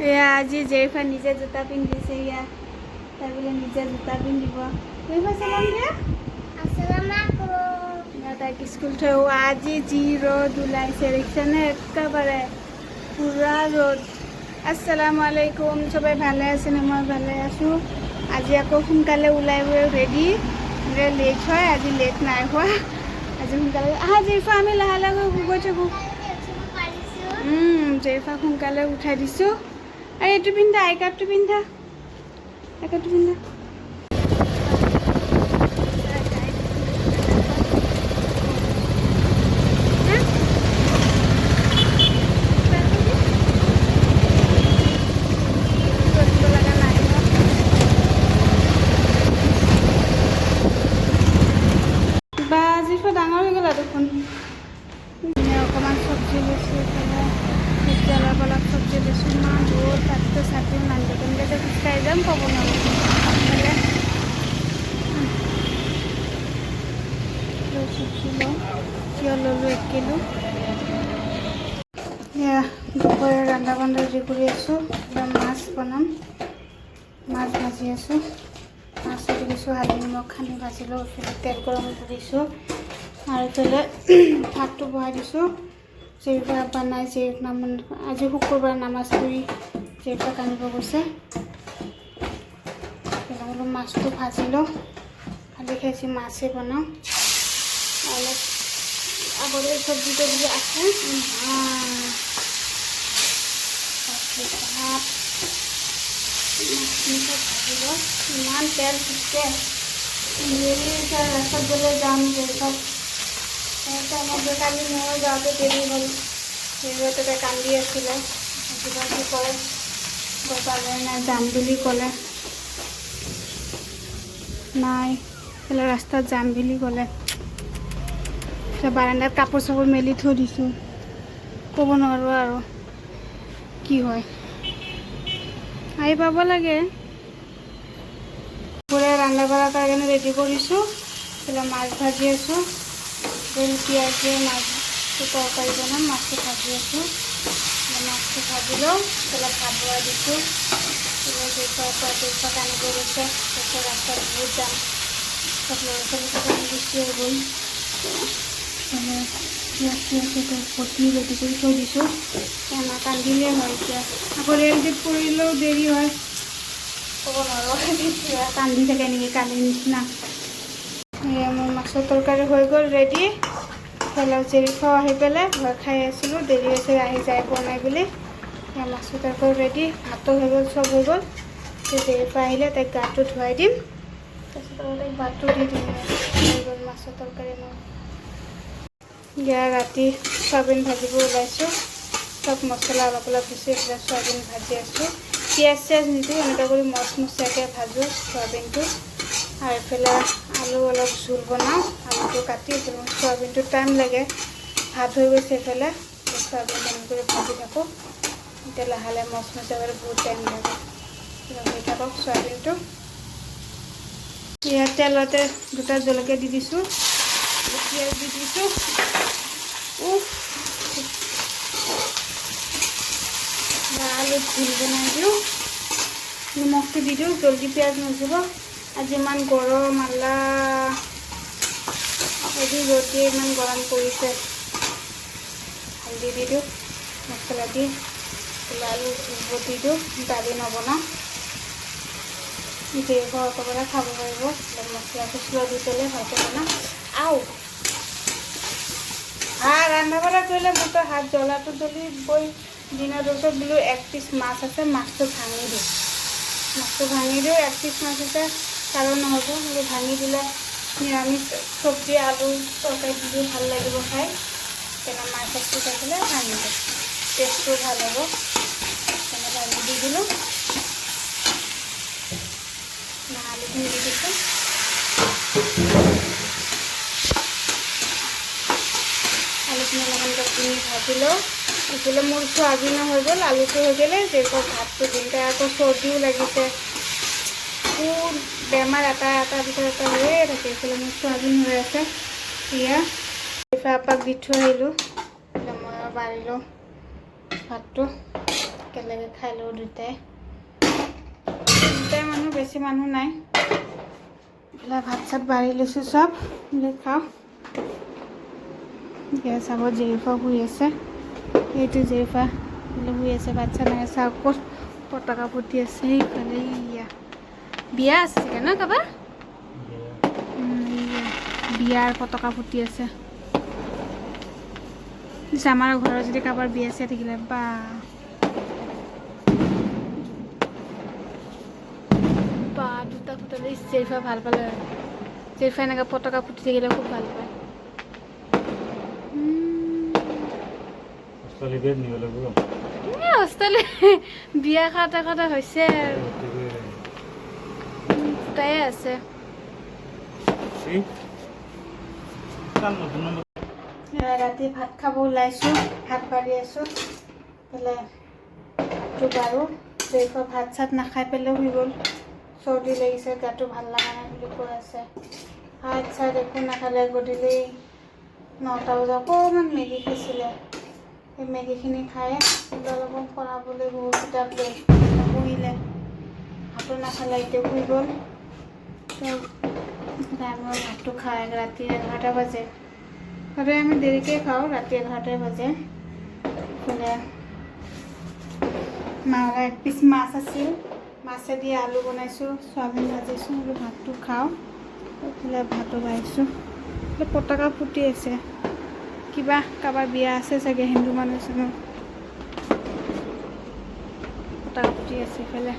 এয়া আজি জেৰিফা নিজে জোতা পিন্ধিছে। ইয়া তাই বোলে নিজে জোতা পিন্ধিব। জেৰিফা চালাম দিয়া। তাইক স্কুল থৈ আজি যি ৰ'দ ওলাইছে দেখিছেনে, একেবাৰে পুৰা ৰ'দ। আসসালামু আলাইকুম, সবাই ভালে আছেনে? মই ভালে আছোঁ। আজি আকৌ সোনকালে ওলাই ৰেডি, লেট হয়। আজি লেট নাই হোৱা, আজি সোনকালে। আহা জেৰিফা, আমি লাহে লাহে গৈ থাকোঁ। জেৰিফাক সোনকালে উঠাই দিছোঁ। আৰু এইটো পিন্ধা, আই কাৰ্ডটো পিন্ধা, আই কাৰ্ডটো পিন্ধা। বা জেৰিফা ডাঙৰ হৈ গ'লা দেখোন। অকণমান চব্জি লৈছোঁ, এইফালে অলপ অলপ চব্জি লৈছোঁ। ইমান ৰ'দ, তাততো ছাতিও নানিব, কেনেকৈ যে খোজকাঢ়ি যাম ক'ব নোৱাৰোঁ। চব্জি লওঁ, তিয়হ ল'লোঁ 1 কিলো। এয়া দুপৰীয়া ৰন্ধা বন্ধা ৰেডি কৰি আছোঁ। এতিয়া মাছ বনাম, মাছ ভাজি আছোঁ। মাছ দি দিছোঁ, হালধি নিমখ সানি ভাজি লওঁ। এইফালে তেল গৰম কৰিছোঁ আৰু এইফালে ভাতটো বহাই দিছোঁ। জেৰিফা বনাই আজি শুক্ৰবাৰ নামাজ পঢ়ি জেৰিফাক আনিব গৈছে। বোলো মাছটো ভাজি লওঁ, খালি খাইছি মাছেই বনাওঁ। অলপ আগতে চব্জি তব্জি আছে। ভাত মাছখিনি চব ভাজি লওঁ। ইমান তেল ঠিকে ৰাস্তাত গ'লে যাম জেৰিফাক। কালি মই যাওঁতে দেৰি হ'ল, তাতে কান্দি আছিলে। কিবা কি কৰে গৈ পালে নাই, যাম বুলি ক'লে নাই, এইফালে ৰাস্তাত যাম বুলি ক'লে। বাৰাণ্ডাত কাপোৰ চাপোৰ মেলি থৈ দিছোঁ, ক'ব নোৱাৰোঁ আৰু কি হয়। আহি পাব লাগে। দুপৰীয়া ৰন্ধা বঢ়াৰ কাৰণে ৰেডি কৰিছোঁ। এইফালে মাছ ভাজি আছোঁ, পিঁয়াজ দিয়ে মাছটো তৰকাৰী বনাম। মাছটো ভাজি আছোঁ, মাছটো ভাজি লওঁ। এইফালে ভাত বহাই দিছোঁ। জেৰিফাক আনিব গৈছে, ৰাস্তাত বহুত যাম। চব ল'ৰা ছোৱালী গুচি গ'ল। পটি ৰেডি কৰি থৈ দিছোঁ। আমাৰ কান্দিলে হয় এতিয়া, আকৌ ৰেলগেট কৰিলেও দেৰি হয়, ক'ব নোৱাৰোঁ। তেতিয়া কান্দি থাকে নেকি কালিৰ নিচিনা। এয়া মোৰ মাছৰ তৰকাৰী হৈ গ'ল ৰেডি। জেৰিফাও আহি পেলাই ভয় খাই আছিলোঁ, দেৰি হৈছে আহি যাই পোৱা নাই বুলি। এয়া মাছৰ তৰকাৰী ৰেডি, ভাতো হৈ গ'ল, চব হৈ গ'ল। জেৰিফা আহিলে তাইক গাটো ধুৱাই দিম, তাৰপিছত আৰু তাইক ভাতটো দি দিম। হৈ গ'ল মাছৰ তৰকাৰী মোৰ। ইয়াৰ ৰাতি চয়াবিন ভাজিব ওলাইছোঁ। চব মছলা অলপ অলপ দিছোঁ, এইফালে চয়াবিন ভাজি আছোঁ। পিঁয়াজ চিয়াজ নিদিওঁ, এনেকৈ কৰি মচমচীয়াকৈ ভাজোঁ চয়াবিনটো। আৰু এইফালে আলু অলপ জোল বনাওঁ, আলুটো কাটি এইফালে চয়াবিনটো টাইম লাগে। ভাত হৈ গৈছে, এইফালে চয়াবিন কৰি ভাজি থাকোঁ। এতিয়া লাহে লাহে মচমচীয়া কৰি বহুত টাইম লাগে, হৈ থাকক চয়াবিনটো। ইয়াত তেলতে দুটা জলকীয়া দি দিছোঁ, পিঁয়াজ দি দিছোঁ। আলু জোল বনাই দিওঁ, নিমখটো দি দিওঁ, জলদি পিঁয়াজ নাজিব। আজি ইমান গৰম, আল্লাহ আজি ৰ'দ দিয়ে ইমান গৰম কৰিছে। হালধি দি দিওঁ, মছলা দি আলু বটি দিওঁ। দালি নবনাওঁ, জেৰিফা অকলে খাব পাৰিব। মছলা চছলা দি পেলাই ভালকৈ বনাওঁ। ৰন্ধা বঢ়া কৰিলে মোৰতো হাত জ্বলাটো জ্বলি গৈ। দিনৰ ওচৰত বোলো 1 পিচ মাছ আছে, মাছটো ভাঙি দিওঁ। 1 পিচ মাছ আছে, কাৰণ নহ'ব বোলো ভাঙি দিলে নিৰামিষ চব্জি আলু তৰকাৰী দিলেও ভাল লাগিব খাই। তেনে মাছ একটু থাকিলে ভাঙি দিওঁ, টেষ্টটো ভাল হ'ব। তেনেকৈ আলু দি দিলোঁ, আলুখিনি দি দিছোঁ। আলুখিনি অলপমান ভাজি লওঁ। এইফালে মোৰ চয়াবিনো হৈ গ'ল, আলুটো হৈ গ'লে জেৰিফাক ভাতটো দিম। তাই আকৌ চৰ্দিও লাগিছে, বহুত বেমাৰ এটা পিছত এটা হৈয়ে থাকে। এইফালে মোৰ চয়াবিন হৈ আছে। এয়া জেৰিফা আপাক দি থৈ আহিলোঁ, মই বাঢ়ি লওঁ ভাতটো। একেলগে খাই লওঁ দুটাই মানুহ, বেছি মানুহ নাই। এইফালে ভাত চাত বাঢ়ি লৈছোঁ চব, খাওঁ। চাব জেৰিফা শুই আছে, এইটো জেৰিফা শুই আছে, ভাত চাত নাই। চাওঁ ক'ত পতাকা ফুটি আছে সেইফালে, বিয়া আছে চাগে ন কাৰোবাৰ? বিয়াৰ পতাকা ফুটি আছে। আমাৰ ঘৰত যদি কাৰোবাৰ বিয়া চিয়া থাকিলে বা দুটা ফুটালে জেৰিফা ভাল পালে আৰু। জেৰিফা এনেকৈ পতাকা ফুটি থাকিলে খুব ভাল পায়। বিয়া খাওঁতে খাওঁতে হৈছে আৰু ফুটায়ে আছে। ৰাতি ভাত খাব ওলাইছোঁ, ভাত বাঢ়ি আছোঁ। বাৰু জেৰিফা ভাত চাত নাখাই পেলাই শুই গ'ল। চৰ্দি লাগিছে, গাটো ভাল লগা নাই বুলি কৈ আছে। ভাত চাত একো নাখালে। গধূলি 9টা বজাত অকণমান মেগী খাইছিলে, সেই মেগীখিনি খাই অলপ পঢ়াবলৈ বহুত কিতাপ লৈ পঢ়িলে। ভাতো নাখালে, এতিয়া শুই গ'ল। মই ভাতটো খাই ৰাতি 11টা বাজে। সদায় আমি দেৰিকৈ খাওঁ, ৰাতি 11টাই বাজে। মাৰ এক পিচ মাছ আছিল, মাছেদি আলু বনাইছোঁ, চয়াবিন ভাজিছোঁ, ভাতটো খাওঁ। এইফালে ভাতো বাঢ়িছোঁ। পতাকা ফুটি আছে, কিবা কাৰোবাৰ বিয়া আছে চাগে, হিন্দু মানুহ চানুহ। পতাকা ফুটি আছে এইফালে।